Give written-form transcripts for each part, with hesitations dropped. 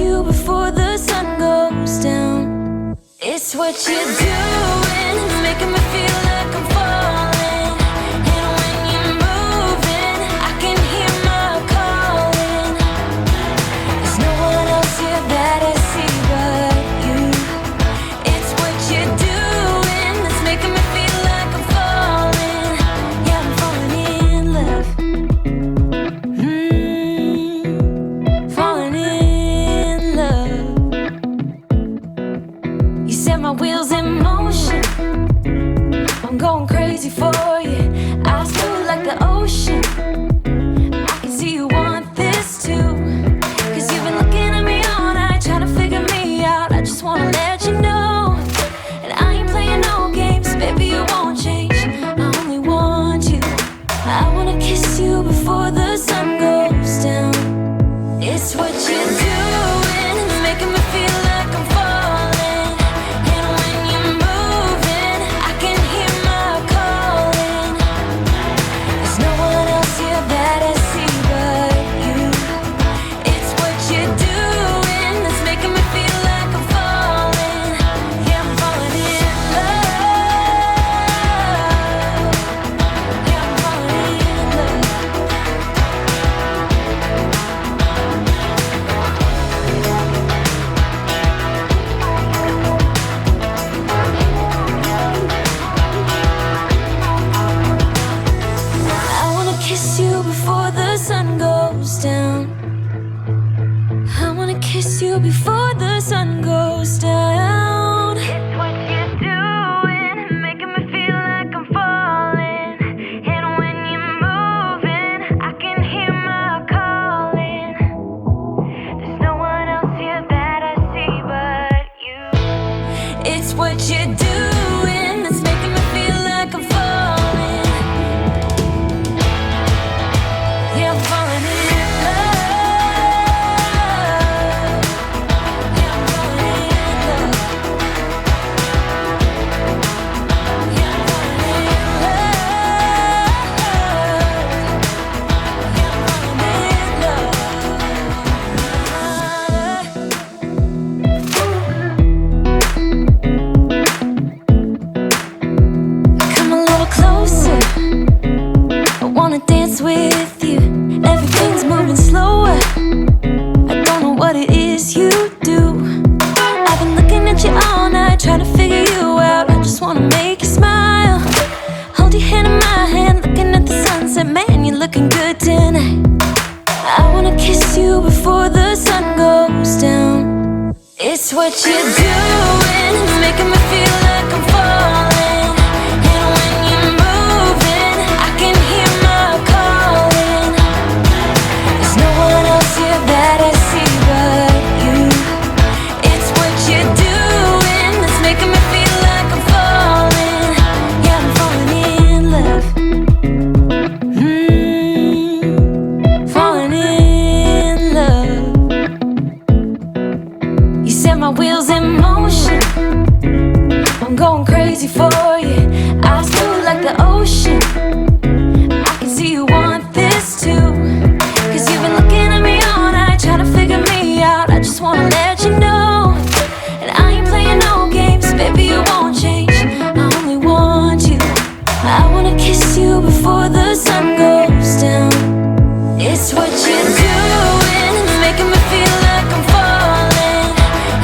you before the sun goes down. It's what you're doing, it's making me feel like I'm falling. And when you're moving, I can hear my calling. There's no one else here that I see but you. It's what you're doing, it's making me feel like I'm falling. Yeah, I'm falling in love. Falling in love. You set my wheels in motion. I'm going crazy for you. Eyes blue like the ocean. I can see you want this too. Cause you've been looking at me all night, trying to figure me out. I just wanna let you know. And I ain't playing no games, baby, you won't change. I only want you. I wanna kiss you before the sun goes down. It's what you're doing, it's making me feel like I'm falling. And when you're moving, I can hear my calling. There's no one else here that I see but you. It's what you're doing, it's making me feel like I'm falling. Yeah, I'm falling in love. Yeah, I'm falling in love. I wanna kiss you before the sun goes down. I wanna kiss you before the sun goes down. It's what you're doing, making me feel like I'm falling. And when you're moving, I can hear my calling. There's no one else here that I see but you. It's what you're doing, it's making me feel like I'm falling. Yeah, I'm falling in love. Yeah, I'm falling in love. Yeah, I'm falling in love. Yeah, I'm falling in love. Come a little closer. I wanna dance with you. Everything's moving slower. I don't know what it is you do. I've been looking at you all night, trying to figure you out. I just wanna make you smile. Hold your hand in my hand, looking at the sunset. Man, you're looking good tonight. I wanna kiss you before the sun goes down. It's what you're doing, it's making me feel like I'm falling. And when you're moving, I can hear my calling. There's no one else here that I see but you. It's what you're doing, it's making me feel like I'm falling. Yeah, I'm falling in love. Falling in love. You set my wheels in motion. I'm going crazy for you. Eyes blue like the ocean. I can see you want this too. Cause you've been looking at me all night, trying to figure me out. I just wanna let you know. And I ain't playing no games, baby, you won't change. I only want you. I wanna kiss you before the sun goes down. It's what you're doing, it's making me feel like I'm falling.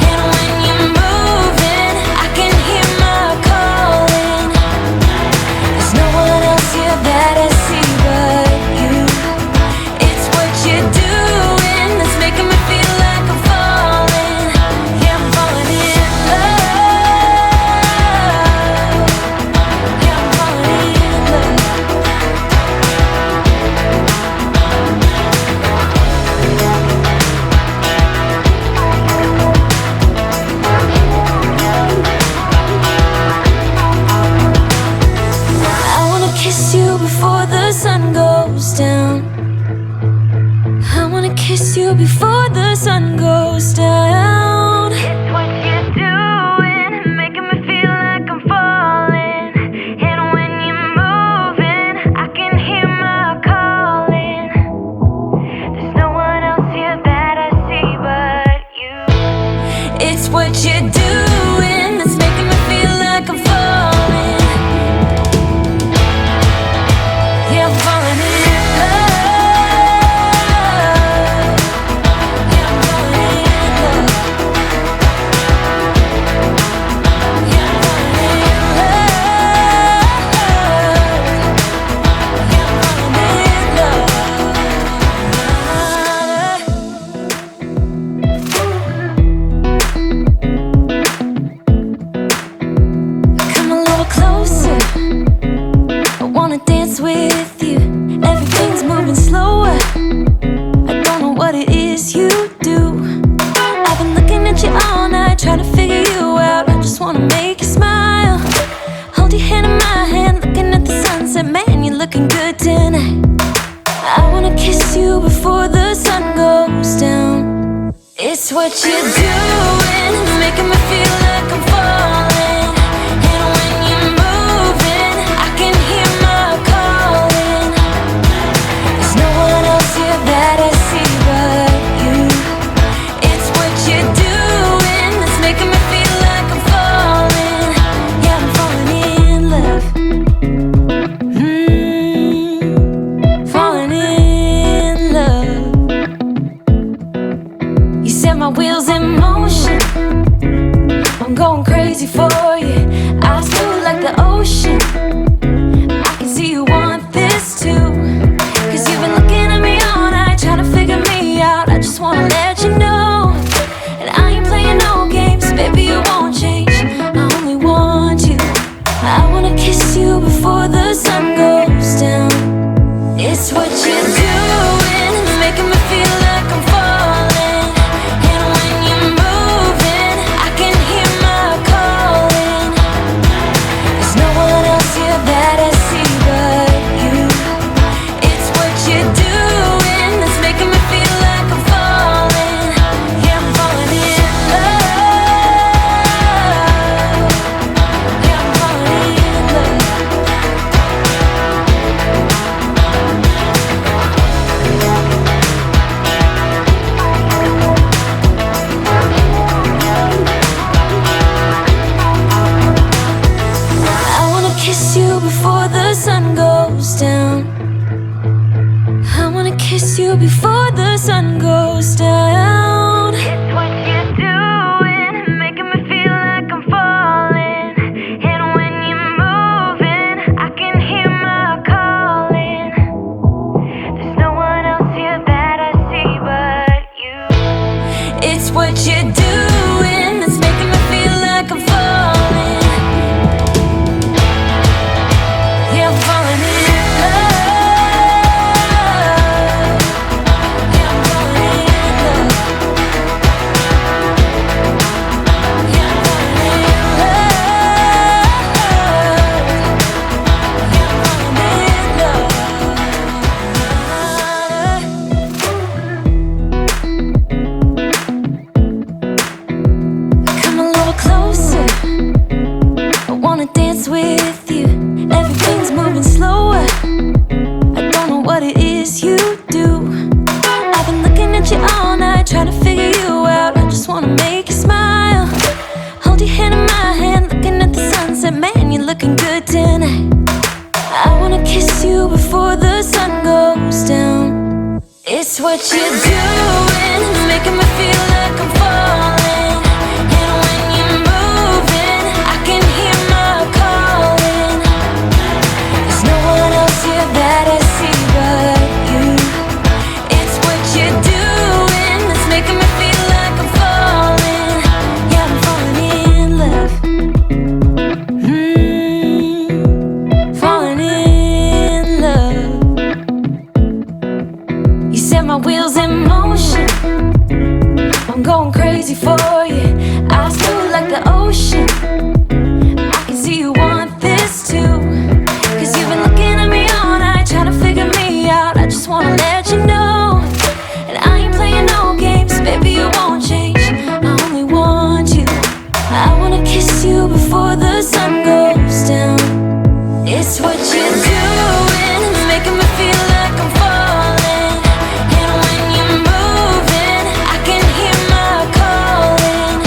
And when you're moving, I can hear my calling. There's no one else here that I see but you. It's what you're doing, it's making me feel like I'm falling. Yeah, I'm falling in love. Yeah, I'm falling in love. I wanna kiss you before the sun goes down. I wanna kiss you before the sun goes down. It's what you're doing, making me feel like I'm falling. And when you're moving, I can hear my calling. There's no one else here that I see but you. It's what you're doing that's making me feel like I'm falling. Yeah, I'm falling in love. Yeah, I'm falling in love. Yeah, I'm falling in love. Yeah, I'm falling in love. Come a little closer. I wanna dance with you. Everything's moving slower. I don't know what it is you do. I've been looking at you all night, trying to figure you out. I just wanna make you smile. Hold your hand in my hand, looking at the sunset. Man, you're looking good tonight. I wanna kiss you before the sun goes down. It's what you're doing, it's making me feel like I'm falling. And when you're moving, I can hear my calling. There's no one else here that I see but you. It's what you're doing, it's making me feel like I'm falling. Yeah, I'm falling in love. Falling in love. You set my wheels in motion. I'm going crazy for you. Eyes blue like the ocean. I can see you want this too. Cause you've been looking at me all night, trying to figure me out. I just wanna let you know. And I ain't playing no games, baby, you won't change. I only want you. I wanna kiss you before the sun goes down. It's what you're doing, it's making me feel like I'm falling. And when you're moving, I can hear my calling. There's no one else here that I see but you. It's what you're doing that's making me feel like I'm falling. Yeah, I'm falling in love. Yeah, I'm falling in love. I wanna kiss you before the sun goes down. I wanna kiss you before the sun goes down. It's what you're doing, making me feel like I'm falling. And when you're moving, I can hear my calling. There's no one else here that I see but you. It's what you're doing that's making me feel like I'm falling. Yeah, I'm falling in love. Yeah, I'm falling in love. Yeah, I'm falling in love. Yeah, I'm falling in love. Come a little closer. I wanna dance with you. Everything's moving slower. I don't know what it is you do. I've been looking at you all night, trying to figure you out. I just wanna make you smile. Hold your hand in my hand, looking at the sunset. Man, you're looking good tonight. I wanna kiss you before the sun goes down. It's what you're doing, it's making me feel like I'm falling. And when you're moving, I can hear my calling. There's no one else here that I see but you. It's what you're doing that's making me feel like I'm falling. Yeah, I'm falling in love. Falling in love. You set my wheels in motion. I'm going crazy for you. Eyes blue like the ocean. I can see you want this too. Cause you've been looking at me all night, trying to figure me out. I just wanna let you know. And I ain't playing no games, baby, you won't change. I only want you. I wanna kiss you before the sun goes down. It's what you're doing, it's making me feel like I'm falling. And when you're moving, I can hear my calling.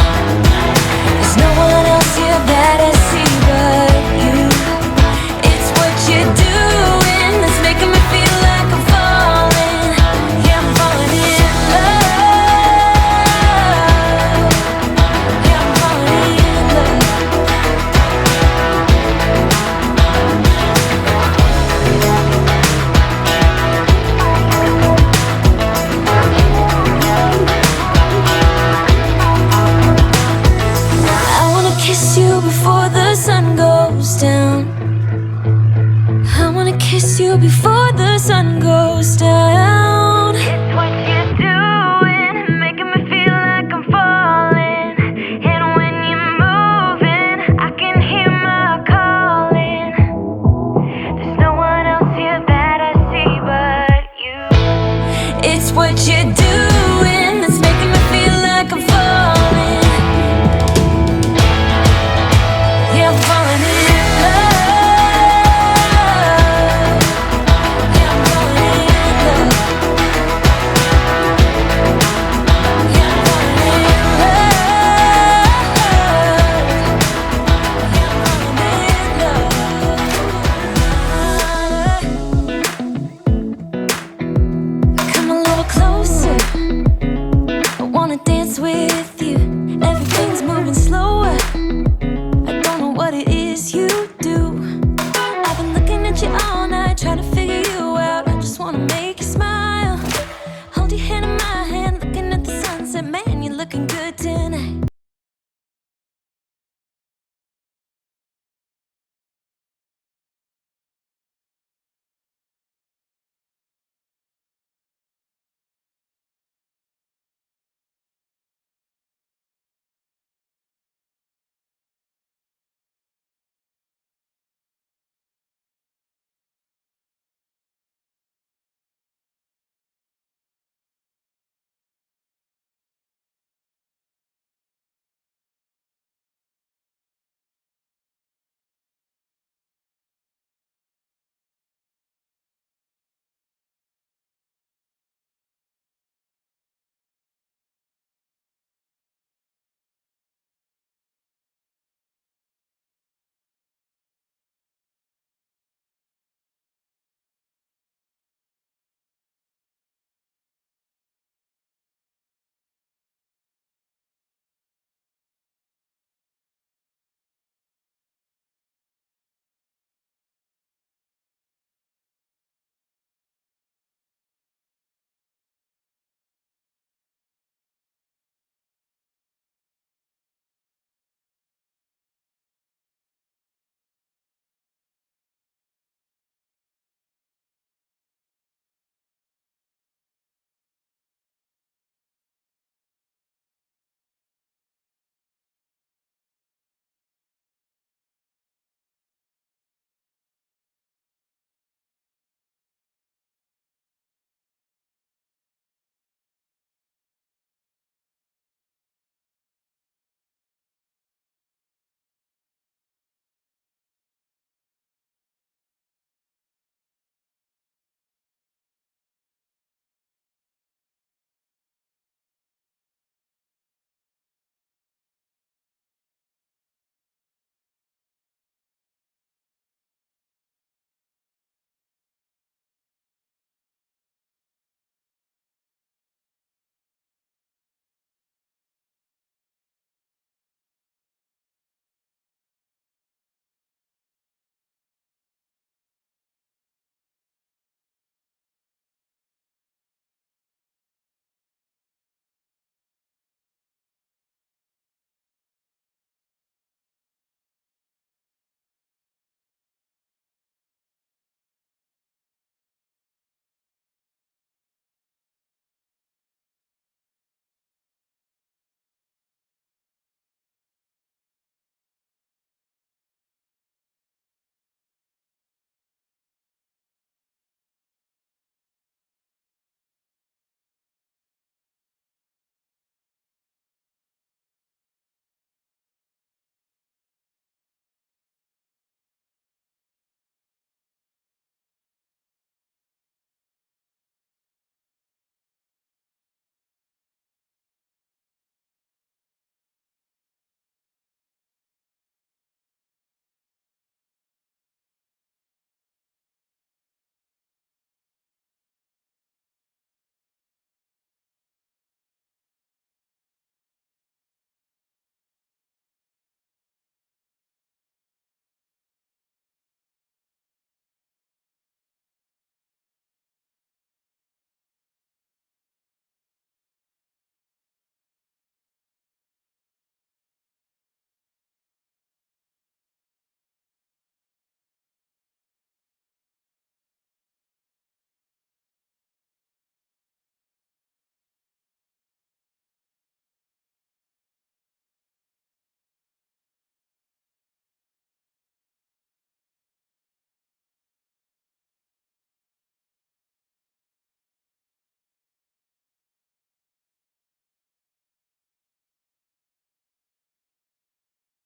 dance with you. Everything's moving slower. I don't know what it is you do. I've been looking at you all night, trying to figure you out. I just wanna make you smile. Hold your hand in my hand, looking at the sunset. Man, you're looking good